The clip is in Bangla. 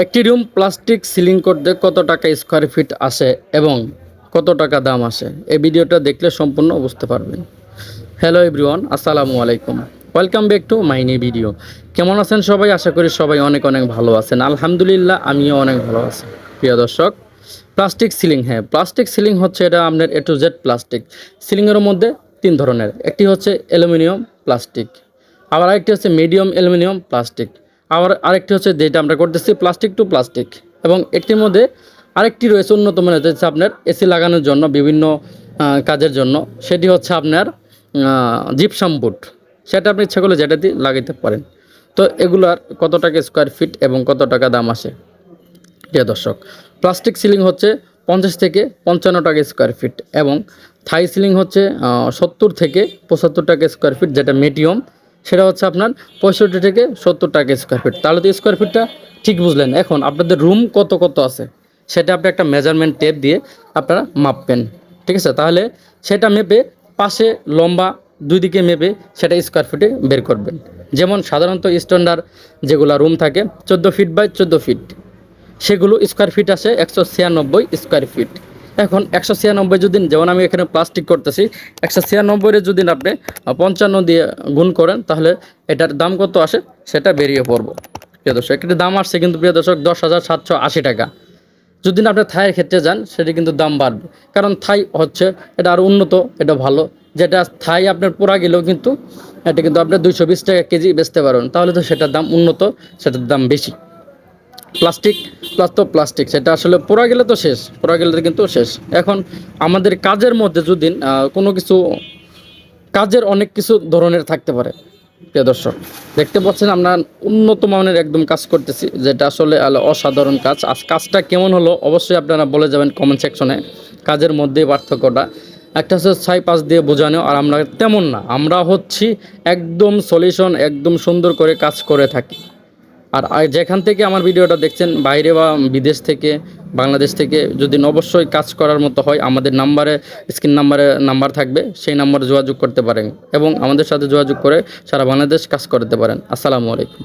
একটি রুম প্লাস্টিক সিলিং করতে কত টাকা স্কোয়ার ফিট আসে এবং কত টাকা দাম আসে, এই ভিডিওটা দেখলে সম্পূর্ণ বুঝতে পারবেন। হ্যালো এভরিওয়ান, আসসালামু আলাইকুম, welcome back to my new video. কেমন আছেন সবাই? আশা করি সবাই অনেক অনেক ভালো আছেন। আলহামদুলিল্লাহ, আমিও অনেক ভালো আছি। প্রিয় দর্শক, প্লাস্টিক সিলিং, হ্যাঁ প্লাস্টিক সিলিং হচ্ছে এটা আপনার A to Z প্লাস্টিক সিলিংয়ের মধ্যে তিন ধরনের। একটি হচ্ছে অ্যালুমিনিয়াম প্লাস্টিক, আবার আরেকটি হচ্ছে মিডিয়াম অ্যালুমিনিয়াম প্লাস্টিক, আবার আরেকটি হচ্ছে যেটা আমরা করতেছি প্লাস্টিক টু প্লাস্টিক। এবং এটির মধ্যে আরেকটি রয়েছে উন্নত মানের, হচ্ছে আপনার এসি লাগানোর জন্য, বিভিন্ন কাজের জন্য। সেটি হচ্ছে আপনার জিপসাম বোর্ড। সেটা আপনি ইচ্ছা করলে যেটা দিয়ে লাগাইতে পারেন। তো এগুলার কত টাকা স্কোয়ার ফিট এবং কত টাকা দাম আসে? প্রিয় দর্শক, প্লাস্টিক সিলিং হচ্ছে 50 থেকে 55 টাকা স্কোয়ার ফিট এবং থাই সিলিং হচ্ছে 70 থেকে 75 টাকা স্কোয়ার ফিট, যেটা মিডিয়াম সেটা হচ্ছে আপনার 65 থেকে 70 টাকা স্কোয়ার ফিট। তাহলে তো স্কোয়ার ফিটটা ঠিক বুঝলেন। এখন আপনাদের রুম কত কত আছে সেটা আপনি একটা মেজারমেন্ট টেপ দিয়ে আপনারা মাপবেন, ঠিক আছে? তাহলে সেটা মেপে পাশে লম্বা দুই দিকে মেপে সেটা স্কোয়ার ফিটে বের করবেন। যেমন সাধারণত স্ট্যান্ডার্ড যেগুলো রুম থাকে 14 ফিট বাই 14 ফিট, সেগুলো স্কোয়ার ফিট আসে 196 স্কোয়ার ফিট। এখন 196 যদি, যেমন আমি এখানে প্লাস্টিক করতেছি, 196 যদি আপনি 55 দিয়ে গুণ করেন তাহলে এটার দাম কত আসে সেটা বেরিয়ে পড়বো। প্রিয় দর্শক, এটার দাম আসছে কিন্তু প্রিয় দর্শক 10,780 টাকা। যদি আপনি থাইয়ের ক্ষেত্রে যান সেটি কিন্তু দাম বাড়বে, কারণ থাই হচ্ছে এটা আরও উন্নত, এটা ভালো। যেটা থাই আপনার পোড়া গেলেও কিন্তু এটা কিন্তু আপনার 220 টাকা কেজি বেচতে পারবেন, তাহলে তো সেটার দাম উন্নত, সেটার দাম বেশি। প্লাস্টিক প্লাস্টিক সেটা আসলে পোড়া গেলে তো শেষ, পোড়া গেলে কিন্তু শেষ। এখন আমাদের কাজের মধ্যে যদি কোনো কিছু, কাজের অনেক কিছু ধরনের থাকতে পারে। প্রিয় দর্শক, দেখতে পাচ্ছেন আমরা উন্নত মানের একদম কাজ করতেছি, যেটা আসলে অসাধারণ কাজ। আজ কাজটা কেমন হলো অবশ্যই আপনারা বলে যাবেন কমেন্ট সেকশনে। কাজের মধ্যে পার্থক্যটা একটা হচ্ছে 6-5 দিয়ে বোঝানো, আর আমরা তেমন না, আমরা হচ্ছি একদম সলিউশন, একদম সুন্দর করে কাজ করে থাকি। আর যেখান থেকে আমার ভিডিওটা দেখছেন, বাইরে বা বিদেশ থেকে, বাংলাদেশ থেকে, যদি অবশ্যই কাজ করার মতো হয়, আমাদের নাম্বারে, স্ক্রিন নাম্বার থাকবে, সেই নাম্বারে যোগাযোগ করতে পারেন এবং আমাদের সাথে যোগাযোগ করে সারা বাংলাদেশ কাজ করতে পারেন। আসসালামু আলাইকুম।